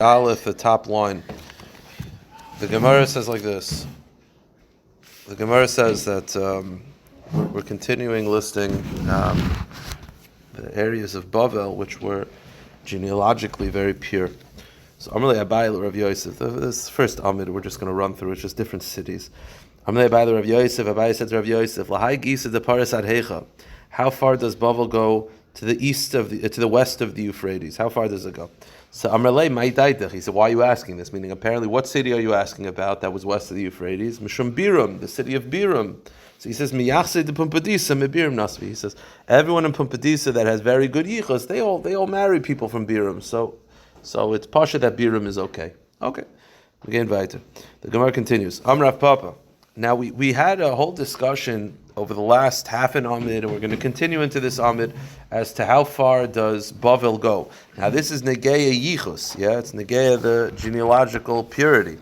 Aleph, the top line. The Gemara says like this. The Gemara says that we're continuing listing the areas of Bavel which were genealogically very pure. So Amalei Abayil Rav Yosef. This first Amid we're just going to run through. It's just different cities. Amalei Abayil Rav Yosef. Abayil said to Rav Yosef, Lahai Gisa de Paras ad Hecha. How far does Bavel go to the east of to the west of the Euphrates? How far does it go? So Amrlei Maidaitach, he said, why are you asking this? Meaning, apparently, what city are you asking about that was west of the Euphrates? Mishum Biram, the city of Biram. So he says, Miyachse de Pumpadisa, me Biram Nasvi. He says, everyone in Pumpadisa that has very good yichus, they all marry people from Biram. So it's pasha that Biram is okay. Okay. Again, weiter. The Gemara continues. Amrav Papa. Now we had a whole discussion over the last half an Amid, and we're going to continue into this Amid as to how far does Bavel go. Now this is Negeya Yichus, it's Negeya the genealogical purity.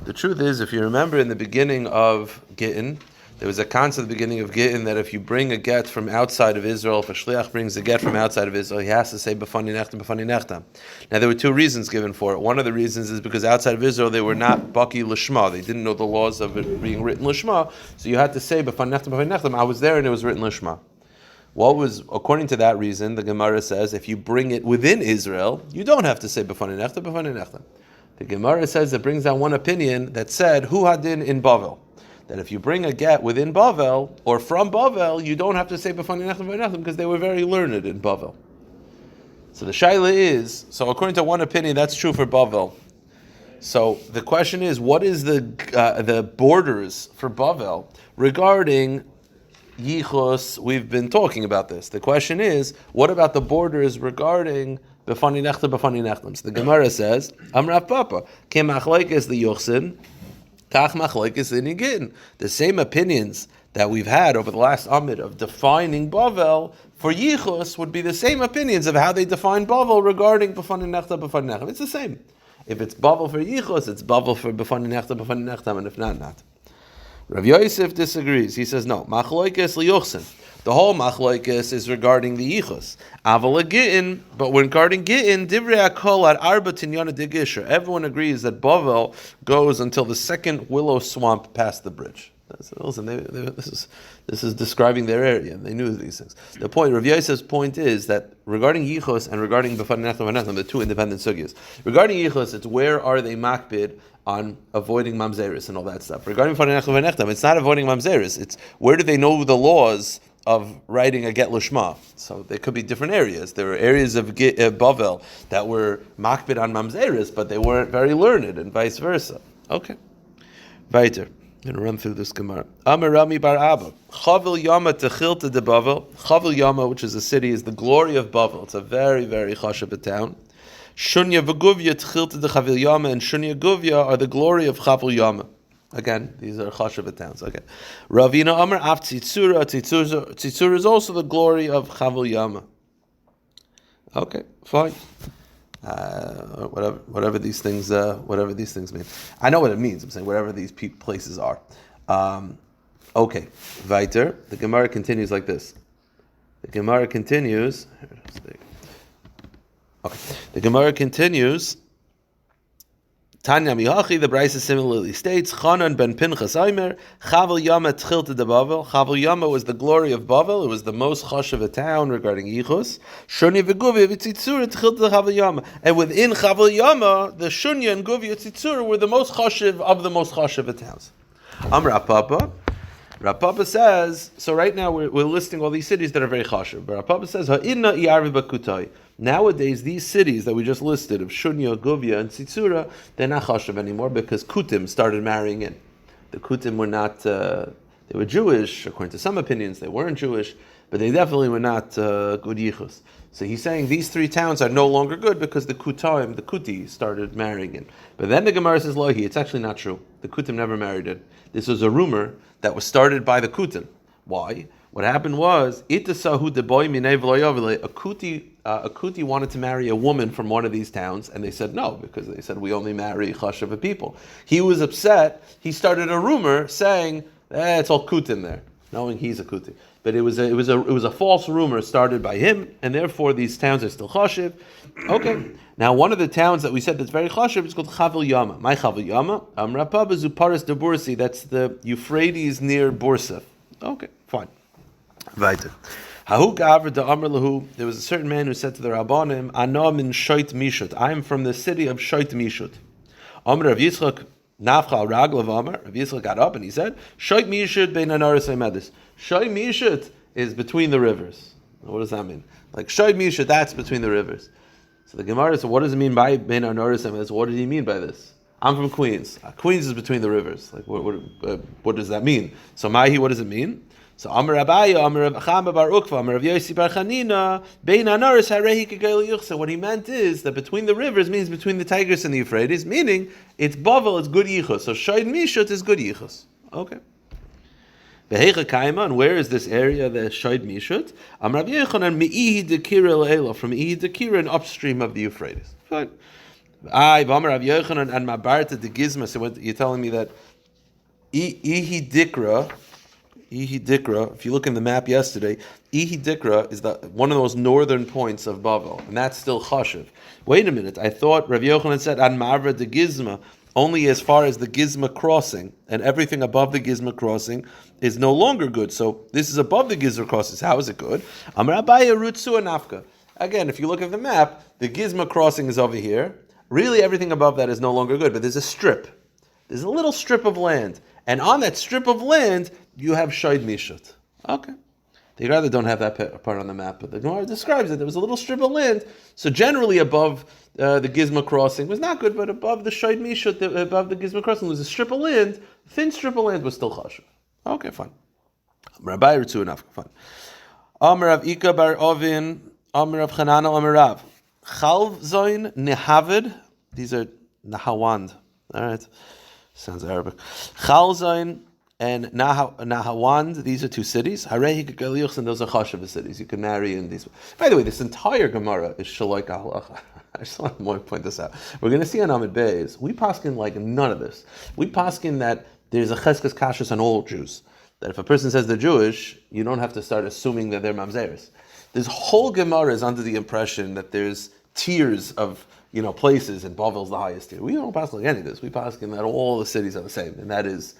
The truth is, if you remember in the beginning of Gittin, there was a concept at the beginning of Gittin that if you bring a get from outside of Israel, if a shliach brings a get from outside of Israel, he has to say B'fani Nechtam, B'fani Nechtam. Now there were two reasons given for it. One of the reasons is because outside of Israel they were not Baki Lishma. They didn't know the laws of it being written Lishma, so you had to say B'fani Nechtam, B'fani Nechtam. I was there and it was written Lishma. What was, according to that reason, the Gemara says, if you bring it within Israel, you don't have to say B'fani Nechtam, B'fani Nechtam. The Gemara says it brings down one opinion that said, Hu Hadin in Bavel. That if you bring a get within Bavel or from Bavel, you don't have to say B'fani Nechtam, B'fani Nechtam because they were very learned in Bavel. So the shaila is, so according to one opinion, that's true for Bavel. So the question is, what is the borders for Bavel regarding Yichus? We've been talking about this. The question is, what about the borders regarding B'fani Nechtam, B'fani Nechtam? So the Gemara says, Amrav Papa, Ke Machlekes the Yochsin, the same opinions that we've had over the last Amid of defining Bavel for Yichus would be the same opinions of how they define Bavel regarding B'fani Nechtam, B'fani Nechtam. It's the same. If it's Bavel for Yichus, it's Bavel for B'fani Nechtam, B'fani Nechtam, and if not, not. Rav Yosef disagrees. He says, no, Machlokes liyochsin. The whole machlokes is regarding the yichus. Aval Gittin, but when regarding Gittin, divrei hakol at arba tinyana de gisher. Everyone agrees that Bavel goes until the second willow swamp past the bridge. Listen, this is describing their area, and they knew these things. The point, Rav Yosef's point is that regarding yichus and regarding B'fani Nechtam, B'fani Nechtam, the two independent sugyas. Regarding yichus, it's where are they makbid on avoiding mamzeris and all that stuff. Regarding B'fani Nechtam, B'fani Nechtam, it's not avoiding mamzeris. It's where do they know the laws of writing a get lishma. So there could be different areas. There were areas of Bavel that were makbid on mamzeris, but they weren't very learned, and vice versa. Okay. Weiter. I'm going to run through this Gemara. Amar Rami bar Abba. Chavil Yama techilta de Bavel. Chavil Yama, which is a city, is the glory of Bavel. It's a very, very chashuv town. Shunya v'guvya techilta de Chavil Yama, and Shunya Guvya are the glory of Chavil Yama. Again, these are chashuv towns. Okay. Ravina Amar Af Tzitzura. Tzitzura is also the glory of Chavil Yama. Okay, fine. Whatever these things mean. I know what it means. I'm saying whatever these places are. Okay, weiter. The Gemara continues like this. The Gemara continues. Tanya Mihachi, the Brisa similarly states, Chanan ben Pinchas Aimer, Chavil Yama tchilta de Bavel. Chavil Yama was the glory of Bavel. It was the most chash of a town regarding Yichus. Shunya v'Guvya v'Tzitzura tchilta de Chavil Yama. And within Chavil Yama, the Shunya and Guvya Tzitzura were the most chashiv of the most chashiv of towns. Rapapa. Rapapa says, so right now we're listing all these cities that are very chashiv. But Rapapa says, Ha'inna iyarvi b'kutai. Nowadays, these cities that we just listed of Shunya, Guvya, and Tzitzura, they're not chashav anymore because Kutim started marrying in. The Kutim were not, they were Jewish, according to some opinions, they weren't Jewish, but they definitely were not good yichus. So he's saying these three towns are no longer good because the Kutaim, the Kuti, started marrying in. But then the Gemara says, Lohi, it's actually not true. The Kutim never married in. This was a rumor that was started by the Kutim. Why? What happened was, a Kuti wanted to marry a woman from one of these towns, and they said no, because they said we only marry chashuv people. He was upset. He started a rumor saying, it's all Kutim there, knowing he's a Kuti. but it was a false rumor started by him, and therefore these towns are still chashiv. Okay. Now one of the towns that we said that's very chashiv is called Chavel Yama. My Chavel Yama, Amrapab Zuparis de Bursi. That's the Euphrates near Bursa. Okay, fine. Weiter. There was a certain man who said to the Rabbanim, Ana min Shoit Mishut. I am from the city of Shoit Mishut. Amr Rav Yitzchak Nafcha al Raglav Amr. Rav Yitzchak got up and he said, Shoit Mishut bein Anaris Medis. Shoit Mishut is between the rivers. What does that mean? Like Shoit Mishut, that's between the rivers. So the Gemara said, what does it mean by bein Anaris Medis? What did he mean by this? I'm from Queens. Queens is between the rivers. Like what does that mean? So Mahi, what does it mean? So Amar Rabbi, Amar Rav Chama bar Ukva, Amar Rav Yosi bar Chanina, Bein Anaris Harehi Kegel Yuchsa. What he meant is that between the rivers means between the Tigris and the Euphrates, meaning it's Bavel, it's good yichus. So Shoid Mishut is good yichus. Okay. Vehecha Kaima, and where is this area, the Shoid Mishut? Amar Rav Yechanan Meihi Dekira Le'ela, from Meihi Dekira and upstream of the Euphrates. Fine. Amar Rav Yechanan and Mabarta de Gizma. So you're telling me that Ihi Dikra, if you look in the map yesterday, Ihi Dikra is one of those northern points of Bavel, and that's still Chashiv. Wait a minute, I thought Rav Yochanan said An Mavra de Gizma, only as far as the Gizma crossing, and everything above the Gizma crossing is no longer good. So this is above the Gizma crossing. How is it good? Amar Abaya Rutsu Nafka. Again, if you look at the map, the Gizma crossing is over here. Really, everything above that is no longer good, but there's a strip. There's a little strip of land. And on that strip of land, you have Shoid Mishut. Okay. They rather don't have that part on the map, but the Gemara describes it. There was a little strip of land. So generally above the Gizma crossing was not good, but above the Shoid Mishut, above the Gizma crossing was a strip of land. Thin strip of land was still Chashuv. Okay, fine. Rabbi Ritzu enough. Fine. Amar Rav Ika bar Ovin, Amar Rav Chanana, Amar Rav. Chalv Zoin Nehavid. These are Nahawand. All right. Sounds Arabic. Chalzain and Nahawand, these are two cities. Harehi Kegel and those are Chashav cities. You can marry in these. By the way, this entire Gemara is Shaloik Halacha. I just want to point this out. We're going to see on Amid Beis, we paskin like none of this. We paskin that there's a cheskes kashrus on all Jews. That if a person says they're Jewish, you don't have to start assuming that they're mamzeres. This whole Gemara is under the impression that there's tiers of places, and Bavel's the highest tier. We don't pass like any of this. We pass that all the cities are the same, and that is,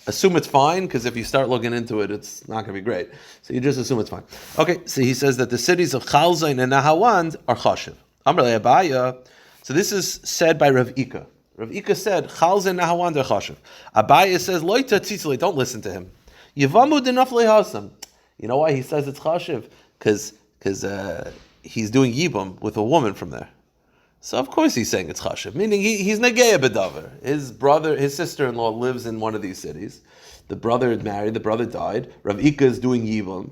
assume it's fine, because if you start looking into it, it's not going to be great. So you just assume it's fine. Okay, so he says that the cities of Chalzain and Nahawand are Chashiv. Amr le Abaya. So this is said by Rav Ika. Rav Ika said, Chalzain and Nahawand are Chashiv. Abaya says, Loita tzitzli, don't listen to him. Yivamu denaf lehasam. You know why he says it's Chashiv? Because he's doing Yibum with a woman from there. So of course he's saying it's Chashiv, meaning he's Negeya Bedavar. His sister-in-law lives in one of these cities. The brother had married, the brother died. Rav Ika is doing Yibum.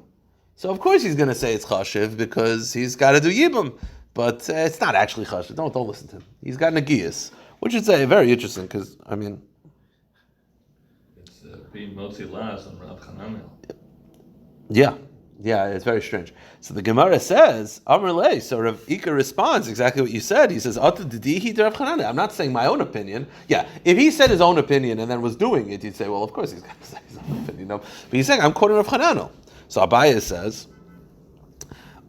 So of course he's going to say it's Chashiv because he's got to do Yibum. But it's not actually Chashiv. Don't listen to him. He's got Negiyas, which is very interesting because, it's being Motzi Las on Rav Chananel. Yeah, it's very strange. So the Gemara says, Amr Lei, so Rav Ika responds exactly what you said. He says, I'm not saying my own opinion. Yeah, if he said his own opinion and then was doing it, you'd say, well, of course he's got to say his own opinion. But he's saying, I'm quoting Rav Chananel. So Abaya says,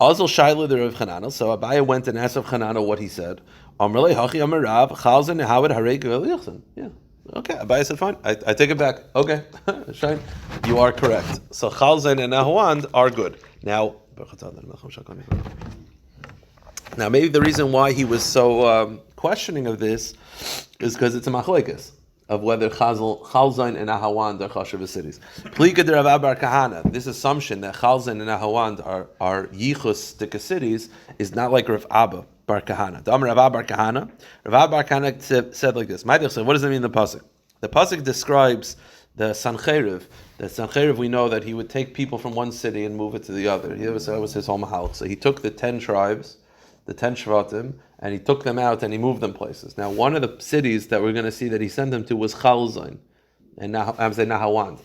Azal Shaila the Rav Chananel. So Abaya went and asked Rav Chananel what he said. Amr Lei, Hachi Amr Rav, Chalzan Hawad Harei Gvel Yochsan. Yeah. Okay, Abaya said, fine. I take it back. Okay, Shine, you are correct. So Chalzain and Nahawand are good. Now maybe the reason why he was so questioning of this is because it's a machlekes of whether Chalzain and Nahawand are Chashav cities. Plika de Rav Bar Kahana, this assumption that Chalzain and Nahawand are Yichus Dika cities is not like Rav Abba Bar Kahana. Rav Abba Bar Kahana. Rav Abba Bar Kahana said like this. What does it mean in the pasuk? The pasuk describes the Sancheriv. The Sancheriv, we know that he would take people from one city and move it to the other. That was his whole mahal. So he took the 10 tribes, the 10 Shvatim, and he took them out and he moved them places. Now, one of the cities that we're going to see that he sent them to was Chalzain, and Nahawand.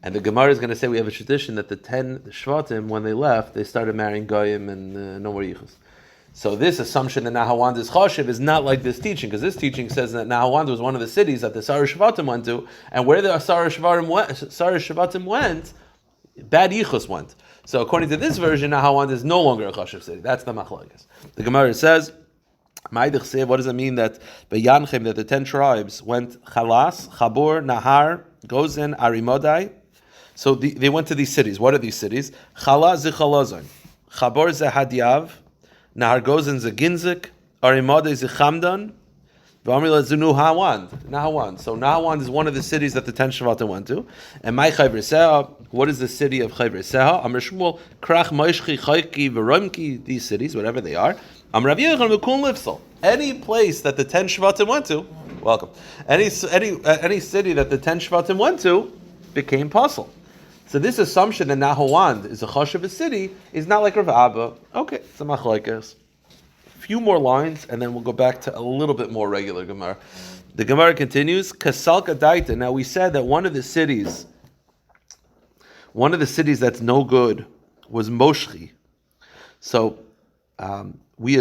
And the Gemara is going to say we have a tradition that the 10 Shvatim, when they left, they started marrying Goyim and no more Yichus. So this assumption that Nahawand is Chashiv is not like this teaching, because this teaching says that Nahawand was one of the cities that the Sarah Shvatim went to, and where the Sarah Shvatim went, Bad Yichus went. So according to this version, Nahawand is no longer a chashuv city. That's the machlokes. The Gemara says, what does it mean that Beyanchem, that the 10 tribes went Chalas, Chabor, Nahar, Gozen, Arimodai? So they went to these cities. What are these cities? Chalas zechalazon, Chabor zehadyav, Nahar Gozen zeginzik, Arimodai zechamdan, V'amrila zenu Nahawand. So Nahawand is one of the cities that the 10 Shvatim went to. And my Chayver Seha, what is the city of Chayver Seha? Amr Shmuel, Krach, Moishchi, Chayki, Veromki, these cities, whatever they are. Amr Rav Yechon, Mekun Lifsel. Any place that the 10 Shvatim went to, welcome. Any city that the 10 Shvatim went to became puzzle. So this assumption that Nahawand is a chashuv city is not like Rav Abba. Okay, it's a machlokes. Few more lines, and then we'll go back to a little bit more regular Gemara. The Gemara continues, Kasalka Daita. Now we said that one of the cities that's no good was Moshchi. So we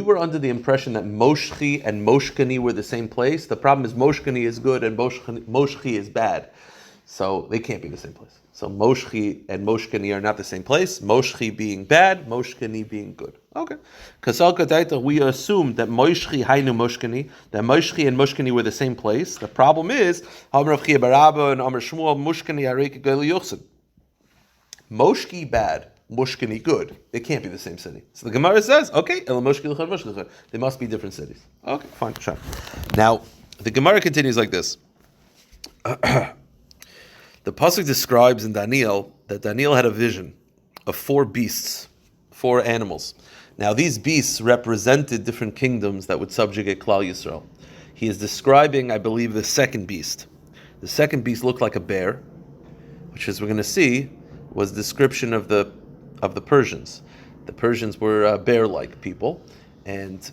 were under the impression that Moshchi and Moshkani were the same place. The problem is Moshkani is good and Moshchi is bad. So they can't be the same place. So Moshchi and Moshkani are not the same place. Moshchi being bad, Moshkani being good. Okay. Kasalka Daita, we assume that Moshchi Hainu Moshkani, that Moshchi and Moshkani were the same place. The problem is, Amr Rav Chia Barabba and Amr Shmuel, Moshkani Hareki Gali Yochsen. Moshki bad, Moshkani good. They can't be the same city. So the Gemara says, okay, they must be different cities. Okay, fine, sure. Now, the Gemara continues like this. The pasuk describes in Daniel that Daniel had a vision of 4 beasts, 4 animals. Now these beasts represented different kingdoms that would subjugate Klal Yisrael. He is describing, I believe, the second beast. The second beast looked like a bear, which, as we're going to see, was a description of the Persians. The Persians were bear-like people, and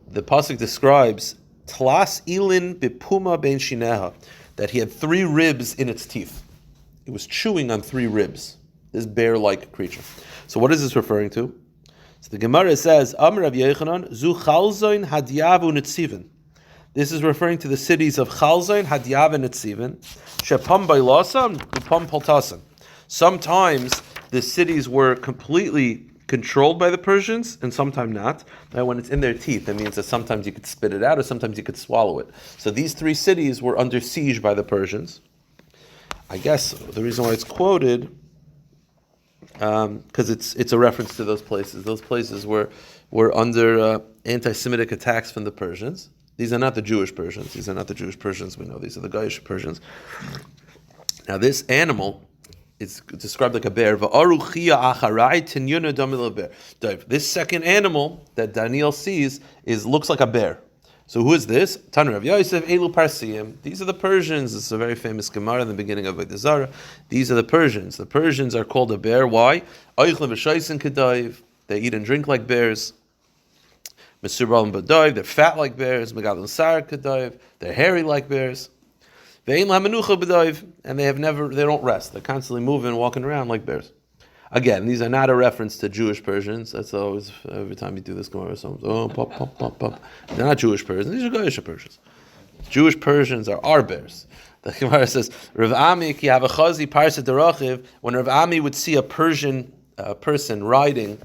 the pasuk describes Tlas ilin bipuma ben shineha, that he had 3 ribs in its teeth. It was chewing on 3 ribs, this bear-like creature. So what is this referring to? So the Gemara says, Amr Rav Yechanan, Zu Chalzoin, Hadyav, Netzivan. This is referring to the cities of Chalzoin, Hadyav, and Netzivan. Shepam Bailasam, Upam Poltasan. Sometimes the cities were completely controlled by the Persians, and sometimes not. Now, when it's in their teeth, that means that sometimes you could spit it out, or sometimes you could swallow it. So these 3 cities were under siege by the Persians. I guess the reason why it's quoted, because it's a reference to those places. Those places were under anti-Semitic attacks from the Persians. These are not the Jewish Persians. These are not the Jewish Persians we know. These are the Goyish Persians. Now this animal is described like a bear. This second animal that Daniel sees looks like a bear. So who is this? Tanu Rav Yosef, Elu Parsiim. These are the Persians. This is a very famous Gemara in the beginning of Avodah Zarah. These are the Persians. The Persians are called a bear. Why? They eat and drink like bears. They're fat like bears. They're hairy like bears. And they don't rest. They're constantly moving, walking around like bears. Again, these are not a reference to Jewish Persians. That's always, every time you do this, pop. They're not Jewish Persians. These are Goyish Persians. Jewish Persians are our bears. The Gemara says, Rav Ami ki havachazi parsa derachiv. When Rav Ami would see a Persian person riding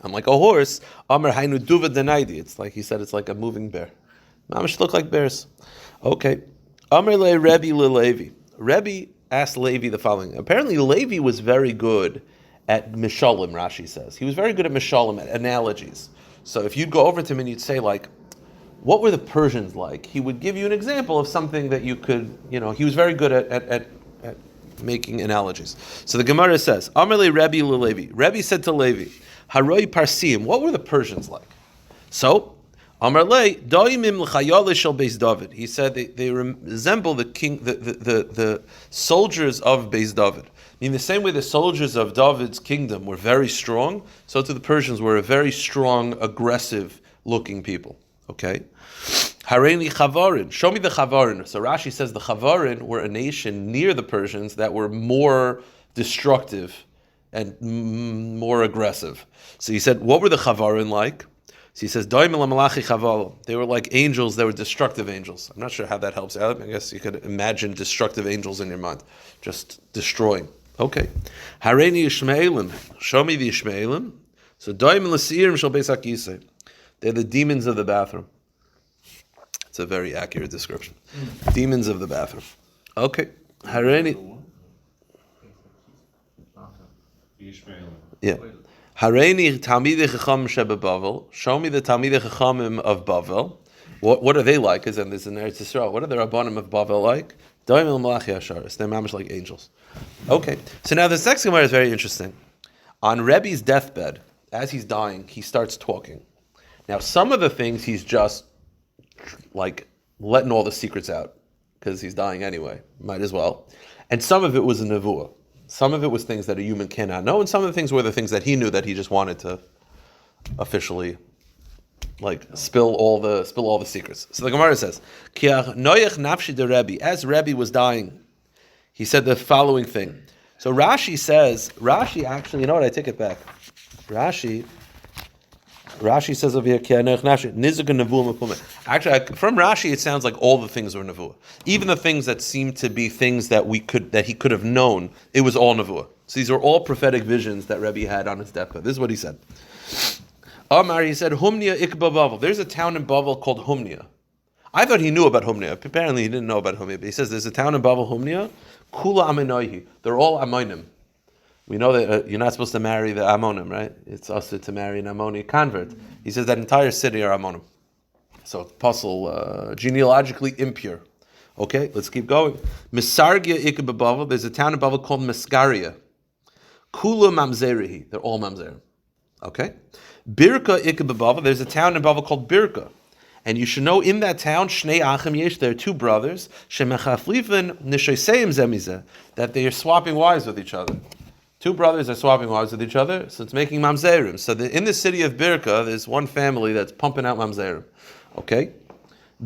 on like a horse, Amar hainu duva denaidi. It's like he said, it's like a moving bear. Mamish look like bears. Okay. Amar le Rebbe le Levi. Rebbe asked Levi the following. Apparently, Levi was very good at mishalim, Rashi says. He was very good at mishalim, at analogies. So if you'd go over to him and you'd say, like, what were the Persians like? He would give you an example of something that you could, he was very good at making analogies. So the Gemara says, Amarle Rebbe le Levi. Rebbe said to Levi, Haroi Parsim, what were the Persians like? So, Amarle, Daimim l'chayale shel Beis David. He said they resemble the king, the soldiers of Beis David. In the same way the soldiers of David's kingdom were very strong, so too the Persians were a very strong, aggressive-looking people. Okay? Hareini Chavarin. Show me the Chavarin. So Rashi says the Chavarin were a nation near the Persians that were more destructive and more aggressive. So he said, what were the Chavarin like? So he says, they were like angels, they were destructive angels. I'm not sure how that helps out. I guess you could imagine destructive angels in your mind, just destroying. Okay. Hareini Ishmaelim, show me the Ishmaelim. So they're the demons of the bathroom. It's a very accurate description. Demons of the bathroom. Okay. Hareini. Yeah. Hareini Talmidei Chacham shebeBavel. Show me the Talmidei Chachamim of Bavel. What are they like? Because then there's in Eretz Yisrael. What are the Rabbanim of Bavel like? They're mamish like angels. Okay. So now this next Gemara is very interesting. On Rebbe's deathbed, as he's dying, he starts talking. Now some of the things he's just like letting all the secrets out because he's dying anyway. Might as well. And some of it was a nevuah. Some of it was things that a human cannot know, and some of the things were the things that he knew that he just wanted to officially, like, spill all the secrets. So the Gemara says, as Rabbi was dying, he said the following thing. So Rashi actually, you know what? I take it back. Rashi says over here, actually, from Rashi, it sounds like all the things were nevuah. Even the things that seemed to be things that he could have known, it was all nevuah. So these are all prophetic visions that Rebbe had on his deathbed. This is what he said. Amar, he said, Humnia ikba Bavel. There's a town in Bavel called Humnia. I thought he knew about Humnia. Apparently he didn't know about Humnia. But he says there's a town in Bavel, Humnia. Kula Aminoihi. They're all Amonim. We know that you're not supposed to marry the Ammonim, right? It's us to marry an Ammoni convert. He says that entire city are Ammonim. So puzzle, genealogically impure. Okay, let's keep going. Misargia Ikba Bavel. There's a town in Bavel called Mesgaria. Kula Mamzerihi. They're all Mamzerim. Okay. Birka Ikba Bavel. There's a town in Bavel called Birka. And you should know in that town, Shnei Achim Yesh, there are two brothers, Shemechaflifin Nishoseim Zemizeh, that they are swapping wives with each other. Two brothers are swapping wives with each other, so it's making mamzerim. So in the city of Birka, there's one family that's pumping out mamzerim. Okay?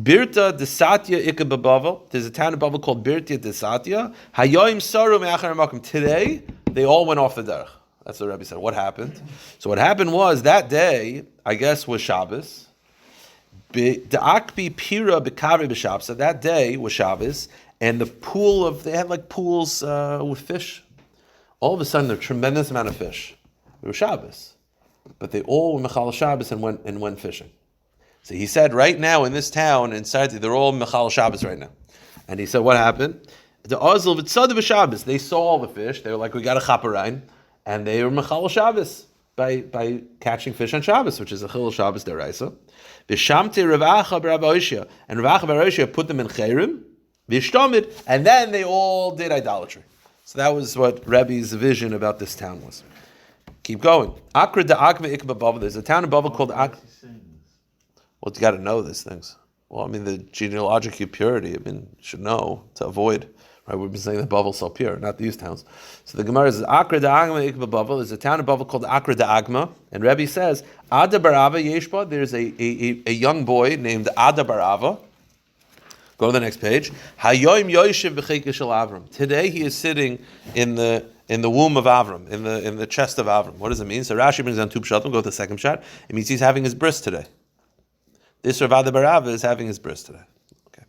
Birta Desatya Ikba Bavel. There's a town in Bavel called Birta Desatya. Hayoim Saru Me'achar Makom. Today, they all went off the derech. That's what Rabbi said. What happened? So what happened was, that day, I guess, was Shabbos. De'akbi Pira B'kavi B'Shabbos. So that day was Shabbos, and they had like pools with fish. All of a sudden, a tremendous amount of fish. It was Shabbos, but they all were Mechal Shabbos and went fishing. So he said, right now in this town, inside, they're all Mechal Shabbos right now. And he said, what happened? The Ozil v'tzad Shabbos. They saw all the fish. They were like, we got a chaperein, and they were Mechal Shabbos by catching fish on Shabbos, which is a Chil Shabbos deraisa. V'shamte Ravacha b'Rabbi Oshia, and Ravacha b'Rabbi Oshia put them in Cherim, v'shtomid, and then they all did idolatry. So that was what Rebbe's vision about this town was. Keep going. Akra de Akma Ikba Bavel. There's a town in Bavel called Akra. Well, you got to know these things. Well, I mean, the genealogical purity, you should know to avoid. Right? We've been saying that Bavel's so pure, not these towns. So the Gemara says, Akra de Agma Ikba Bavel. There's a town in Bavel called Akra de Agma. And Rebbe says, Ada Barava Yeshba. There's a young boy named Ada Barava. Go to the next page. Hayoim Yoshev b'chekes shel Avram. Today he is sitting in the womb of Avram, in the chest of Avram. What does it mean? So Rashi brings down two pshatim. Go to the second shot. It means he's having his bris today. This Rav Barava is having his bris today. Okay.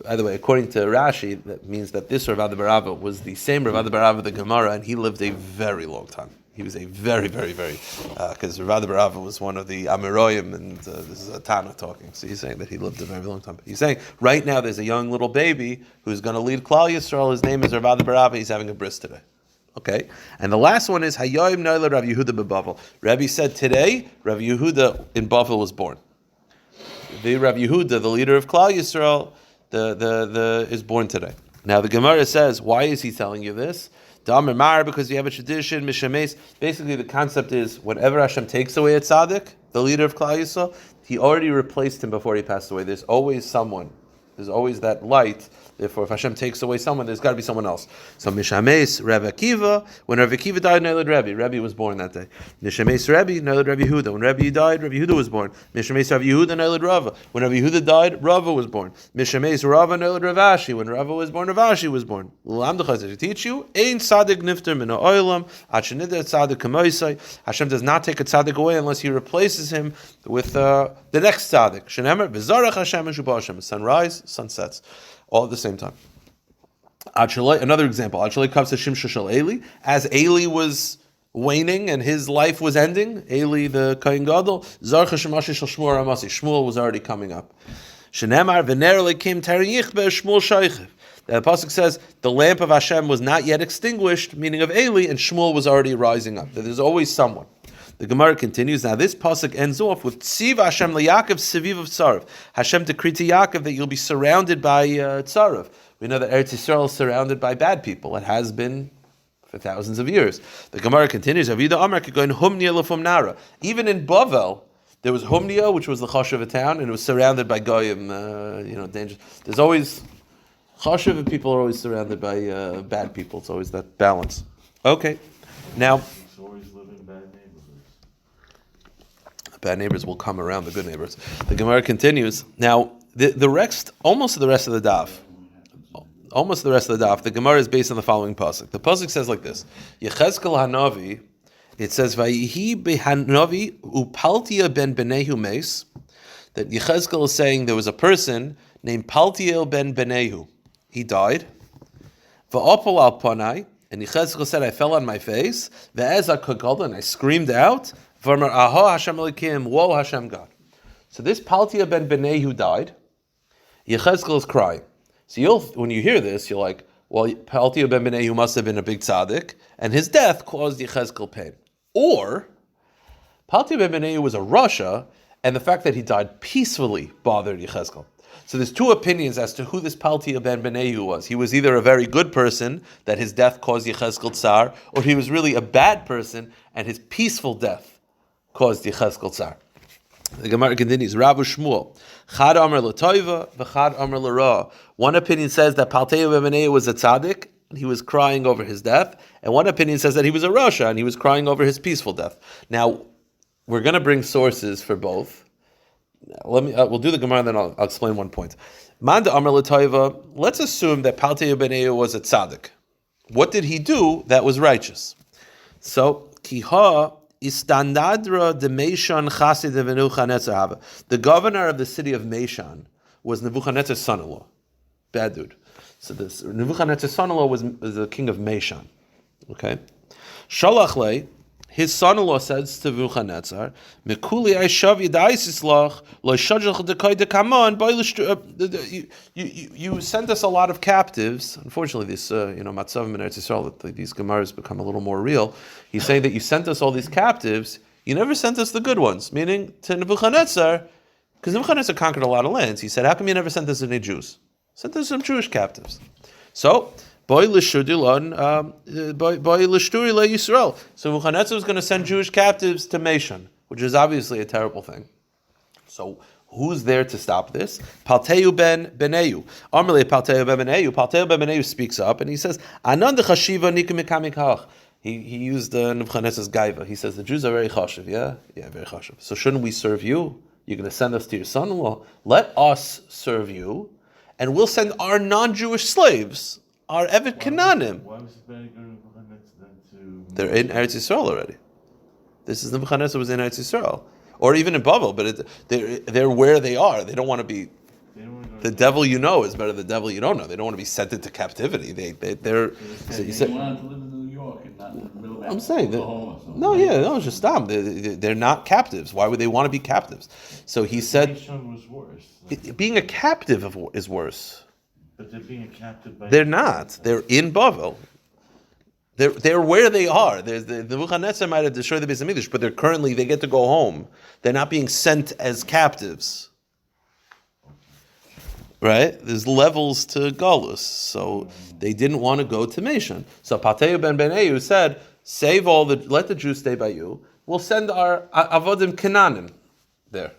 By the way, according to Rashi, that means that this Rav Barava was the same Rav Barava the Gemara, and he lived a very long time. He was a very, very, very, because Rav Barava was one of the Amiroyim, and this is a Tana talking. So he's saying that he lived a very long time. He's saying, right now there's a young little baby who's going to lead Klal Yisrael. His name is Rav Barava. He's having a bris today. Okay? And the last one is, Hayoim Noila Rav Yehuda beBavel. Rabbi said today, Rav Yehuda in Bavel was born. The Rav Yehuda, the leader of Klal Yisrael, is born today. Now the Gemara says, why is he telling you this? Because you have a tradition, Mishames. Basically, the concept is whenever Hashem takes away a tzaddik, the leader of Klal Yisrael, he already replaced him before he passed away. There's always someone There's always that light. Therefore, if Hashem takes away someone, there's got to be someone else. So Mishames Rabbi Akiva, when Rabbi Akiva died, Nelad Rabbi. Rabbi was born that day. Mishames Rabbi, Nelad Rabbi Yehuda. When Rabbi died, Rabbi Yehuda was born. Mishames Rabbi Yehuda, Nelad Rava. When Rabbi Yehuda died, Rava was born. Mishames Rava, Nelad Ravashi. When Rava was born, Ravashi was born. To teach you, Ein Tzaddik Nifter Min Ha'olam, Ad Shenidar Tzaddik Kamoisai. Hashem does not take a tzaddik away unless He replaces him with the next tzaddik. Shenemer V'zarach Hashem Meshuba Hashem. Sunrise, sunsets, all at the same time. Another example. As Eli was waning and his life was ending, Eli the Kohen Gadol, Shmuel was already coming up. The pasuk says the lamp of Hashem was not yet extinguished, meaning of Eli, and Shmuel was already rising up. There's always someone. The Gemara continues. Now this pasuk ends off with Tziv Hashem leYaakov Siviv of Tzarav. Hashem decreed to Yaakov that you'll be surrounded by Tzarav. We know that Eretz Yisrael is surrounded by bad people. It has been for thousands of years. The Gemara continues. Even in Bavel, there was Humnia, which was the Choshev of a town, and it was surrounded by Goyim. Dangerous. There's always Choshev people are always surrounded by bad people. It's always that balance. Okay, now. Bad neighbors will come around the good neighbors. The Gemara continues. Now, the rest, almost the rest of the daf, the Gemara is based on the following pasuk. The pasuk says like this: Yechezkel Hanavi. It says Vayihi behanavi upaltia ben benehu meis. That Yechezkel is saying there was a person named Paltiel ben benehu. He died. Va'opol al panai, and Yechezkel said, I fell on my face. Ve'ezak kagadol, and I screamed out. Aho Hashem Elikim, woe Hashem God. So this Paltia ben Benehu died. Yechezkel is crying. So when you hear this, you're like, well, Paltia ben Benehu must have been a big tzaddik, and his death caused Yechezkel pain. Or Paltia ben Benehu was a Rasha, and the fact that he died peacefully bothered Yechezkel. So there's two opinions as to who this Paltia ben Benehu was. He was either a very good person that his death caused Yechezkel tsar, or he was really a bad person and his peaceful death caused Yechezkel tsar. The Gemara continues. Rabu Shmuel, Chad Amar L'Toiva, v'Chad Amar L'Ra. One opinion says that Paltei ben Benehu was a tzaddik and he was crying over his death, and one opinion says that he was a rasha and he was crying over his peaceful death. Now, we're going to bring sources for both. We'll do the Gemara and then I'll explain one point. Manda Amar L'Toiva. Let's assume that Paltei ben Benehu was a tzaddik. What did he do that was righteous? So Kiha. Istandadra de Meishan Chasid of Nebuchadnezzar. The governor of the city of Meishan was Nebuchadnezzar's son-in-law. Bad dude. So this Nebuchadnezzar's son-in-law was the king of Meishan. Okay. Shalachle, his son-in-law says to Nebuchadnezzar, Mekuli Aishav Yidaislach Lo Shajach Dekai Dekaman. You sent us a lot of captives. Unfortunately, this Matzavim in Eretz Yisrael, that these Gemaras become a little more real. He's saying that you sent us all these captives. You never sent us the good ones, meaning to Nebuchadnezzar, because Nebuchadnezzar conquered a lot of lands. He said, "How come you never sent us any Jews? Sent us some Jewish captives." So. So Nebuchadnezzar was going to send Jewish captives to Meishan, which is obviously a terrible thing. So who's there to stop this? Palteu ben Benehu. Amarle Palteu ben Benehu. Palteu ben Benehu speaks up and he says, "Ananda chashiva nikamikach." He used Nebuchadnezzar's gaiva. He says the Jews are very chashiv. Yeah, very chashiv. So shouldn't we serve you? You're going to send us to your son-in-law. Let us serve you, and we'll send our non-Jewish slaves. Our Evet Canaanim. Why was it very good Nebuchadnezzar then to... They're in Eretz Yisrael already. This is Nebuchadnezzar was in Eretz Yisrael. Or even in Bavel, but they're where they are. They don't want to be... The devil you know is better than the devil you don't know. They don't want to be sent into captivity. They're... So you said, wanted to live in New York and not in the middle of I'm saying that... No, just stop. They're not captives. Why would they want to be captives? So he said... Was worse. Being a captive is worse. But they're being captive by... They're not. They're in Bavel. They're where they are. The Nebuchadnezzar might have destroyed the Beis Hamikdash, but they get to go home. They're not being sent as captives. Right? There's levels to Galus. So they didn't want to go to Meishan. So Palteu ben Benehu said, let the Jews stay by you. We'll send our Avodim Canaanim there.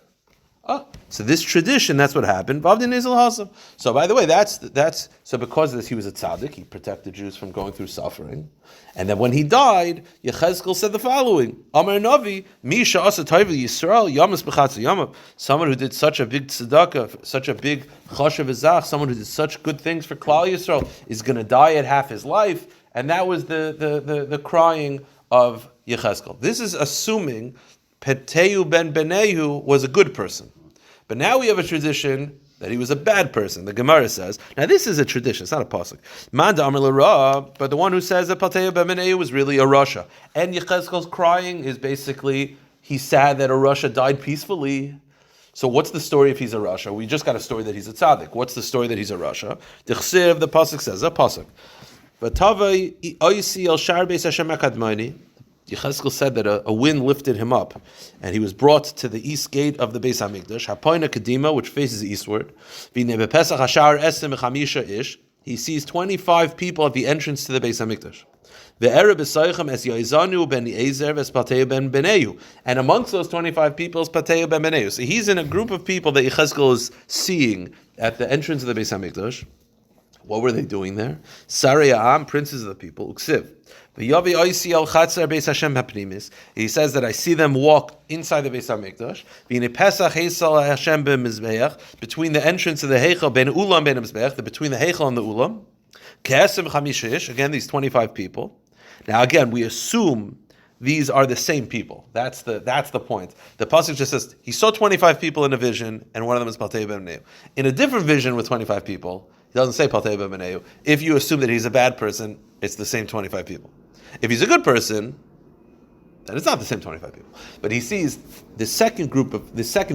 So this tradition, that's what happened. So by the way, that's so because of this, he was a tzaddik. He protected Jews from going through suffering. And then when he died, Yechezkel said the following: Amar Navi, Misha asa taiva Yisrael yamas b'chatz yamav. Someone who did such a big tzedakah, such a big chashav v'zach, someone who did such good things for Klal Yisrael, is going to die at half his life. And that was the crying of Yechezkel. This is assuming Peteu ben Benehu was a good person. But now we have a tradition that he was a bad person. The Gemara says, now this is a tradition, it's not a pasuk. Manda Amar L'Ra, but the one who says that Peteu ben Benehu was really a Rasha. And Yechezkel's crying is basically, he's sad that a Rasha died peacefully. So what's the story if he's a Rasha? We just got a story that he's a tzaddik. What's the story that he's a Rasha? The Chsiv, the pasuk says, a pasuk. V'tavai oisi el shar beis Hashem akadmoni. Yechezkel said that a wind lifted him up, and he was brought to the east gate of the Beis Hamikdash, Hapoina Kedima, which faces eastward. B'pesach hashar esem v'chamisha ish. He sees 25 people at the entrance to the Beis Hamikdash. Ve'era b'soichem es Yoizanu ben Yezer ves Pateu ben Beneyu. And amongst those 25 people is Pateu ben Beneyu. So he's in a group of people that Yechezkel is seeing at the entrance of the Beis Hamikdash. What were they doing there? Sarei Ha'am, princes of the people, Uksiv. He says that I see them walk inside the Beis Hamikdash. Between the entrance of the Heichal, between the Heichal and the Ulam. Again, these 25 people. Now, again, we assume these are the same people. That's the point. The pasuk just says he saw 25 people in a vision, and one of them is Pateu ben Benehu. In a different vision with 25 people, he doesn't say Pateu ben Benehu. If you assume that he's a bad person, it's the same 25 people. If he's a good person, then it's not the same 25 people. But he sees the second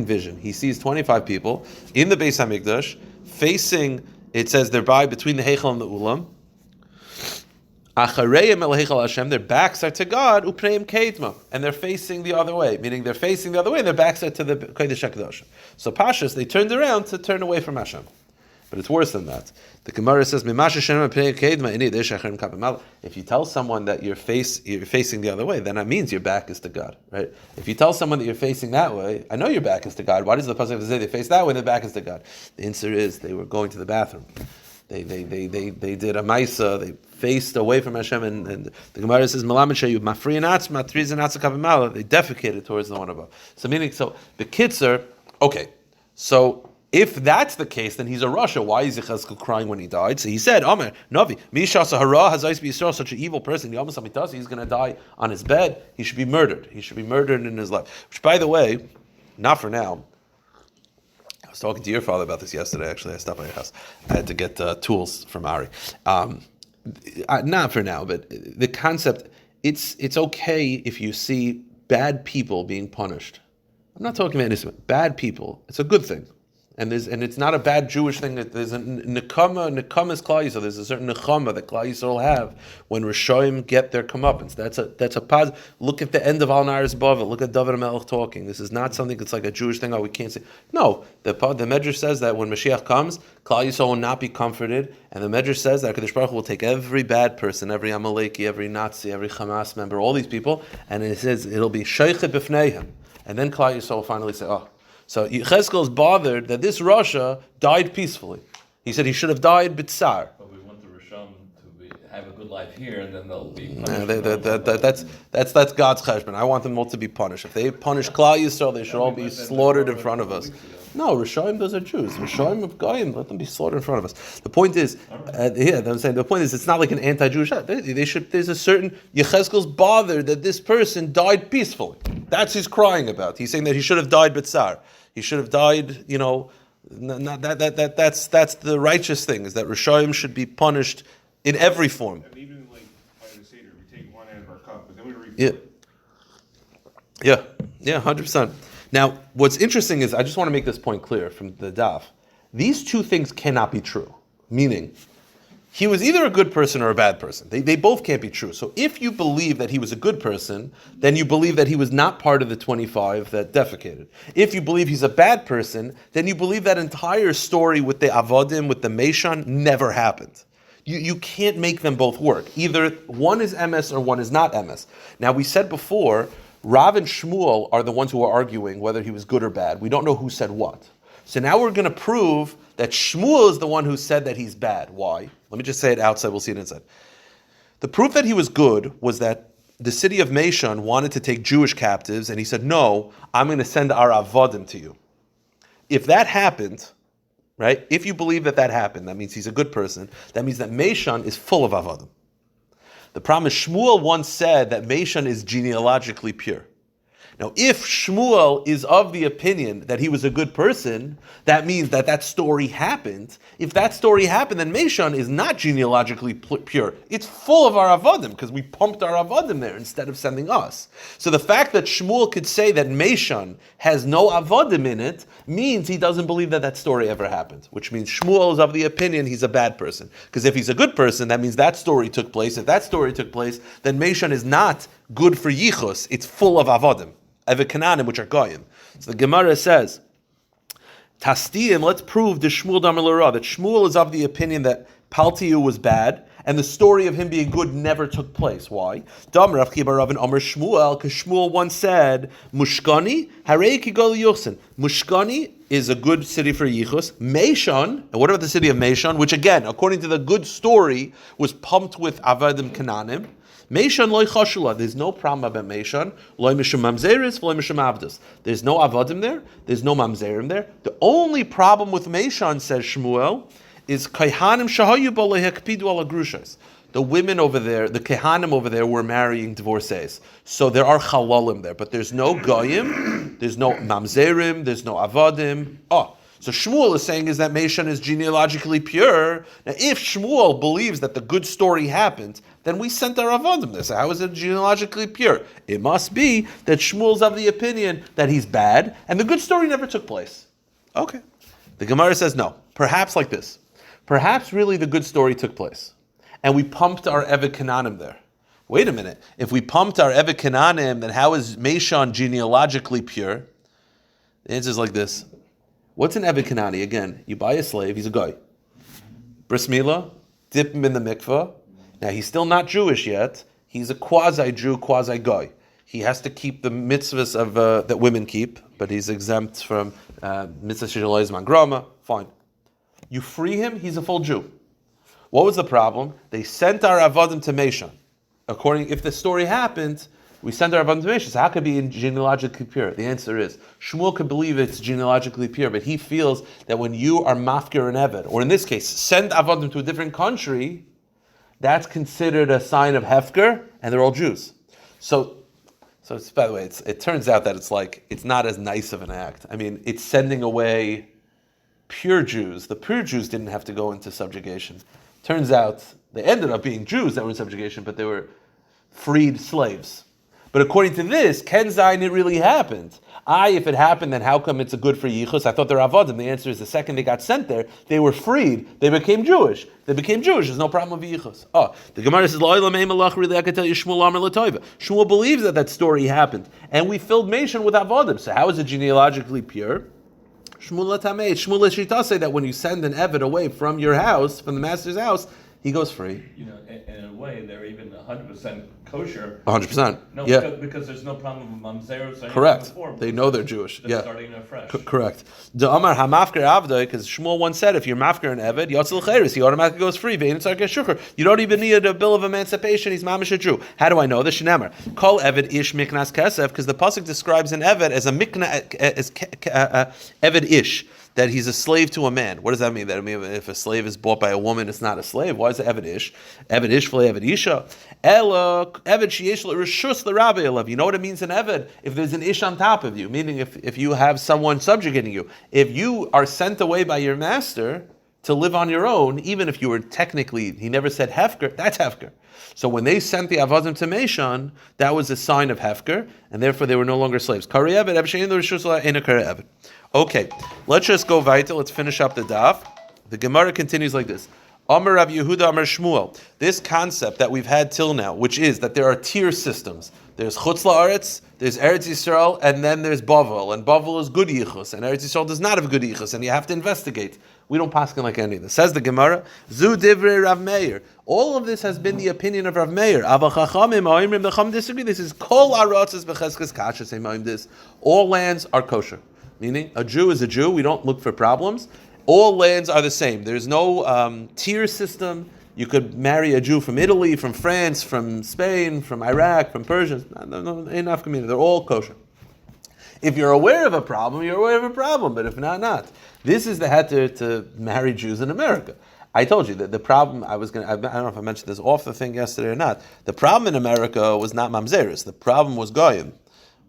vision. He sees 25 people in the Beis Hamikdash facing. It says they're between the Heichal and the Ulam. Achareim el Heichal Hashem. Their backs are to God. Upneim keitma, and they're facing the other way. Meaning they're facing the other way, and their backs are to the Kodesh HaKadosh. So Pashas, they turned around to turn away from Hashem. But it's worse than that. The Gemara says, if you tell someone that you're facing the other way, then that means your back is to God, right? If you tell someone that you're facing that way, I know your back is to God. Why does the pasuk say they face that way, their back is to God? The answer is they were going to the bathroom. They did a maisa. They faced away from Hashem, and the Gemara says, they defecated towards the one above. So the Kitzur, okay, so if that's the case, then he's a Rasha. Why is Yechezkel crying when he died? So he said, Amar, Navi, Misha Sahara has Yisrael Yisrael, such an evil person. He's going to die on his bed. He should be murdered. He should be murdered in his life. Which, by the way, not for now. I was talking to your father about this yesterday, actually. I stopped by your house. I had to get tools from Ari. Not for now, but the concept, it's okay if you see bad people being punished. I'm not talking about innocent. Bad people. It's a good thing. And it's not a bad Jewish thing. There's a nekama is Klal Yisrael. There's a certain nekama that Klal Yisrael have when Rishoyim get their comeuppance. That's a positive. Look at the end of Al Naris Bavel. Look at David HaMelech talking. This is not something that's like a Jewish thing. Oh, we can't say. No, the Medrash says that when Mashiach comes, Klal Yisrael will not be comforted, and the Medrash says that HaKadosh Baruch Hu will take every bad person, every Amaleki, every Nazi, every Hamas member, all these people, and it says it'll be Sheichet B'fneihem, and then Klal Yisrael will finally say, oh. So Yechezkel is bothered that this Rasha died peacefully. He said he should have died b'tsar. But we want the Rishon to have a good life here, and then they'll be punished. That's God's cheshbon. I want them all to be punished. If they punish Klal Yisrael, they should all be slaughtered in front of us. No, Rishonim, those are Jews. Rishonim of Goyim, let them be slaughtered in front of us. The point is, I'm saying the point is, it's not like an anti-Jewish act. They should. There's a certain Yechezkel's bothered that this person died peacefully. That's he's crying about. He's saying that he should have died b'tsar. He should have died. That's the righteous thing, is that Rishonim should be punished in every form. And even like by the Seder, we take one end of our cup, but then we refill it. Yeah, 100%. Now, what's interesting is, I just want to make this point clear from the Daf. These two things cannot be true. Meaning, he was either a good person or a bad person. They both can't be true. So if you believe that he was a good person, then you believe that he was not part of the 25 that defecated. If you believe he's a bad person, then you believe that entire story with the Avodim, with the Meishan, never happened. You can't make them both work. Either one is MS or one is not MS. Now, we said before Rav and Shmuel are the ones who are arguing whether he was good or bad. We don't know who said what. So now we're going to prove that Shmuel is the one who said that he's bad. Why? Let me just say it outside, we'll see it inside. The proof that he was good was that the city of Meshon wanted to take Jewish captives, and he said, no, I'm going to send our avodim to you. If that happened, right, if you believe that happened, that means he's a good person, that means that Meshon is full of avodim. The problem is Shmuel once said that Meshon is genealogically pure. Now, if Shmuel is of the opinion that he was a good person, that means that story happened. If that story happened, then Meshon is not genealogically pure. It's full of our avodim, because we pumped our avodim there instead of sending us. So the fact that Shmuel could say that Meshon has no avodim in it means he doesn't believe that story ever happened, which means Shmuel is of the opinion he's a bad person. Because if he's a good person, that means that story took place. If that story took place, then Meshon is not good for yichus. It's full of avodim. Kananim, which are goyim. So the Gemara says, Tastiyim, let's prove the Shmuel Damar L'Ra, that Shmuel is of the opinion that Paltiyu was bad, and the story of him being good never took place. Why? Damar Rav Chiba Rav and Omer Shmuel, because Shmuel once said, Mushkani, Harei Kigol Yuchsin. Mushkani is a good city for Yichus. Meshon, and what about the city of Meshon, which again, according to the good story, was pumped with Avadim Kananim. Meshon loy chashula. There's no problem about Meshon. Loy mishum mamzeris, loy mishum avdus. There's no avodim there. There's no mamzerim there. The only problem with Meshon, says Shmuel, is kaihanim shahayu bo lehekpidu ala grushas. The women over there, the kehanim over there, were marrying divorcees. So there are chalalim there, but there's no goyim, there's no mamzerim, there's no avodim. So Shmuel is saying is that Meshon is genealogically pure. Now, if Shmuel believes that the good story happened, then we sent our avodim this. How is it genealogically pure? It must be that Shmuel's of the opinion that he's bad, and the good story never took place. Okay. The Gemara says no. Perhaps like this. Perhaps really the good story took place, and we pumped our Evet Kananim there. Wait a minute. If we pumped our Evet Kananim, then how is Meshon genealogically pure? The answer is like this. What's an Evet Kanani? Again, you buy a slave, he's a guy. Bris Milah, dip him in the mikveh. Now, he's still not Jewish yet. He's a quasi-Jew, quasi-guy. He has to keep the mitzvahs of that women keep, but he's exempt from mitzvah shelo zman grama. Fine. You free him, he's a full Jew. What was the problem? They sent our avodim to Meshon. If the story happened, we send our avodim to Meshon. So how could it be genealogically pure? The answer is, Shmuel could believe it's genealogically pure, but he feels that when you are mafkir and eved, or in this case, send avodim to a different country, that's considered a sign of hefker, and they're all Jews. So it's, by the way, it turns out that it's not as nice of an act. I mean, it's sending away pure Jews. The pure Jews didn't have to go into subjugation. Turns out they ended up being Jews that were in subjugation, but they were freed slaves. But according to this, Ken Zayin, it really happened. If it happened, then how come it's a good for Yichus? I thought they're avodim. The answer is the second they got sent there, they were freed. They became Jewish. There's no problem with Yichus. The Gemara says, really, I can tell you, Shmuel Amar L'Toiva. Shmuel believes that story happened. And we filled Meshon with avodim. So how is it genealogically pure? Shmuel L'Shita say that when you send an Eved away from your house, from the master's house, he goes free. In a way, they're even 100% kosher. 100%. No, yeah. because there's no problem with mamzeros. Correct. Before, they know they're Jewish. They're yeah. starting afresh. Correct. The Amar Hamafker Avdoi, because Shmuel once said, if you're mafker and Eved, Yotzil Cheres, he automatically goes free. You don't even need a bill of emancipation. He's mamish a Jew. How do I know this? Shenemar. Call Eved Ish Miknas Kesef, because the pasuk describes an Eved as a mikna, Eved Ish. That he's a slave to a man. What does that mean? That if a slave is bought by a woman, it's not a slave. Why is it Eved Ish? Eved Ish for Eved Isha. Ela Eved Sheyesh Rishus L'Rabbi Elav. You know what it means in Eved? If there's an Ish on top of you, meaning if you have someone subjugating you, if you are sent away by your master to live on your own, even if you were technically, he never said Hefker, that's Hefker. So when they sent the Avadim to Meshon, that was a sign of Hefker, and therefore they were no longer slaves. Kari Eved, Eved Sheyesh Rishus L'Rabbi. Okay, let's just go weiter. Let's finish up the daf. The Gemara continues like this. Amar Rav Yehuda Amar Shmuel. This concept that we've had till now, which is that there are tier systems. There's Chutz La'aretz, there's Eretz Yisrael, and then there's Bavel. And Bavel is good yichus, and Eretz Yisrael does not have good yichus, and you have to investigate. We don't paskin like any of this. Says the Gemara, Zu divrei Rav Meir. All of this has been the opinion of Rav Meir. Ava chachamim ha'imrim, the chacham disagree. This is kol aratzes b'cheskes kasha, say ma'im this. All lands are kosher. Meaning, a Jew is a Jew. We don't look for problems. All lands are the same. There's no tier system. You could marry a Jew from Italy, from France, from Spain, from Iraq, from Persia. No, enough community. They're all kosher. If you're aware of a problem, you're aware of a problem. But if not, not. This is the heter to marry Jews in America. I told you that the problem, I don't know if I mentioned this off the thing yesterday or not. The problem in America was not mamzeris. The problem was goyim.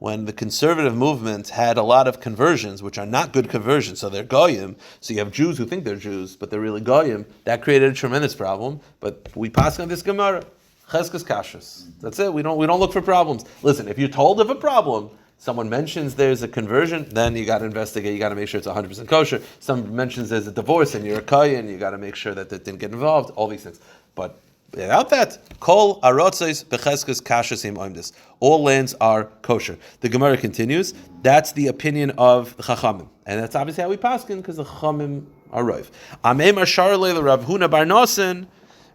When the conservative movement had a lot of conversions, which are not good conversions, so they're goyim. So you have Jews who think they're Jews, but they're really goyim. That created a tremendous problem. But we pass on this Gemara, cheskes kashus. That's it. We don't look for problems. Listen, if you're told of a problem, someone mentions there's a conversion, then you got to investigate. You got to make sure it's 100% kosher. Someone mentions there's a divorce and you're a kohen, you got to make sure that they didn't get involved. All these things, but. Without that, kol arotzes becheskes kashasim oimdis. All lands are kosher. The Gemara continues. That's the opinion of the Chachamim, and that's obviously how we paskin because the Chachamim are roiv. Amemar sharle Rav Huna bar Noson.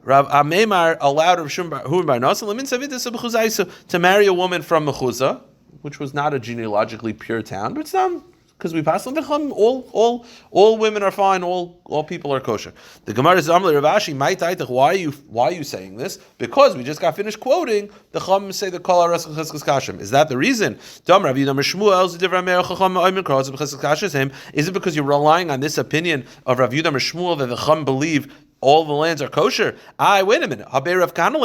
Rav Amemar allowed Rav Huna bar Noson lemin savidas b'chuzaisu to marry a woman from Mechuza, which was not a genealogically pure town, but some. Because we pass on the Chum, all women are fine, all people are kosher. The Gemara is Amle Rav Ashi, why are you saying this? Because we just got finished quoting the Chum say the Kol Aras Cheskes Kashim. Is that the reason? Is it because you're relying on this opinion of Rav Yudah Shmuel that the Chum believe all the lands are kosher? Wait a minute. Rav Kahana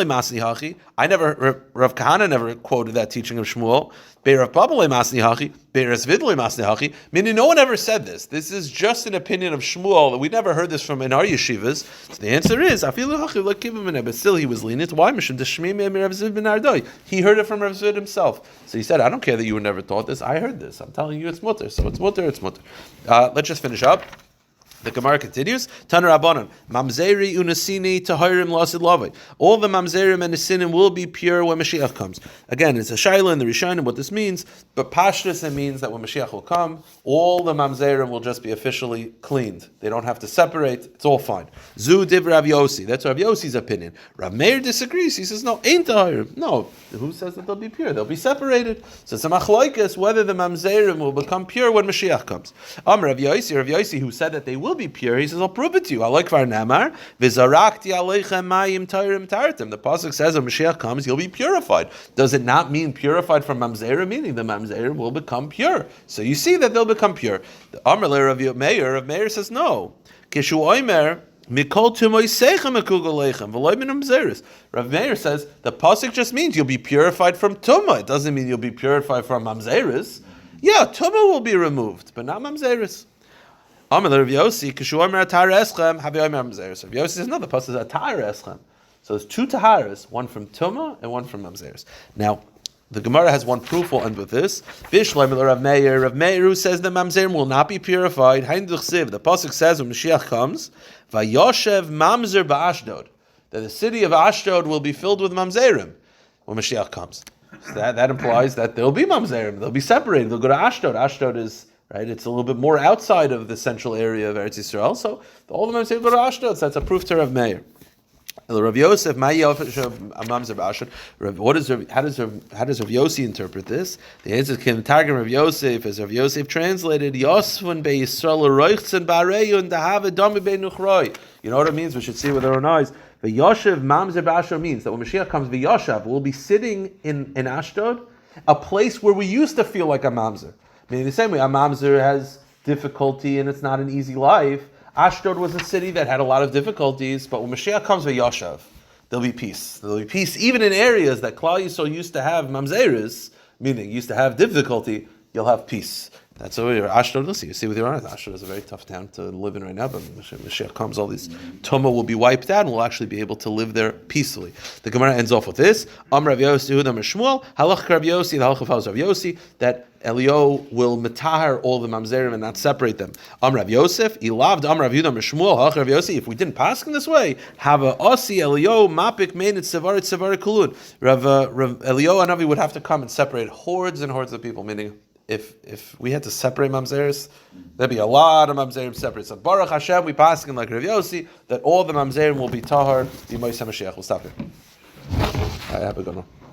never quoted that teaching of Shmuel. Meaning no one ever said this. This is just an opinion of Shmuel. We never heard this from in our yeshivas. So the answer is, but still he was lenient. Why? He heard it from Rav Zvid himself. So he said, I don't care that you were never taught this. I heard this. I'm telling you it's mutter. So it's mutter, it's mutter. Let's just finish up. The Gemara continues. Tana Rabbanan, Mamzeri unasini tahirim lasid lavai. All the mamzerim and nesinim will be pure when Mashiach comes. Again, it's a shaila in the Rishonim what this means, but pashtus it means that when Mashiach will come, all the mamzerim will just be officially cleaned. They don't have to separate. It's all fine. Zu div Rav Yossi. That's Rav Yossi's opinion. Rav Meir disagrees. He says no, ain't tahirim. No, who says that they'll be pure? They'll be separated. So it's a machlokes whether the mamzerim will become pure when Mashiach comes. Rav Yossi, who said that they will be pure, he says, I'll prove it to you. I like Var Namar. V'zarakti aleichem mayim tayrim tartim. The pasuk says when Mashiach comes, you'll be purified. Does it not mean purified from mamzerim? Meaning the mamzerim will become pure. So you see that they'll become pure. The Amar Rav Meir says no. Kishu oimer mikol tumoisechem ekugaleichem v'loy min mamzeris. Rav Meir says the pasuk just means you'll be purified from tumah. It doesn't mean you'll be purified from mamzeris. Yeah, tumah will be removed, but not mamzeris. Rav Yossi says no, the pasuk is atar eschem. So there's two taharas, one from Tumah and one from Mamzeris. Now, the Gemara has one proof. We'll end with this. Rav Meir who says the Mamzerim will not be purified. The pasuk says when Mashiach comes, Vayoshev Mamzer ba'Ashdod, that the city of Ashdod will be filled with Mamzerim when Mashiach comes. So that implies that there'll be Mamzerim. They'll be separated. They'll go to Ashdod. Ashdod is right. It's a little bit more outside of the central area of Eretz Yisrael. So all the Mamzerim go to Ashdod. So that's a proof to Rav Meir. Rav Yosef, how does Rav Yossi interpret this? The answer is Targum Rav Yosef, as Rav Yosef translated, Yosfun be Yisrael roichtzen bareyun dahave dami beinuchroi. You know what it means? We should see with our own eyes. The Yoshev Mamzer B'Ashdod means that when Mashiach comes, the Yoshev will be sitting in Ashdod, a place where we used to feel like a Mamzer. Meaning the same way a Mamzer has difficulty and it's not an easy life. Ashdod was a city that had a lot of difficulties, but when Mashiach comes with Yoshev, there'll be peace. There'll be peace even in areas that Klal Yisrael used to have mamzeris, meaning used to have difficulty, you'll have peace. That's what Ashdod will see. You see with your eyes, Ashdod is a very tough town to live in right now, but Mashiach comes, all these Tumah will be wiped out, and we'll actually be able to live there peacefully. The Gemara ends off with this. Am Rav Yossi, Yehuda Shmuel, Halach Rav Yossi, the Halach of Rav Yossi, that Elio will metahar all the mamzerim and not separate them. Am Rav Yosef, Ilavd Am Rav Yehuda Shmuel, Halach Rav Yossi. If we didn't pass in this way, have a Osi Elio Mapik Meinit Sevarit Kulun. Rav Elio and Avi would have to come and separate hordes and hordes of people, meaning if we had to separate mamzeres, there'd be a lot of mamzerim separate. So Baruch Hashem, we pass in like Rav Yossi that all the mamzerim will be tahar. We'll stop here. I have a good one.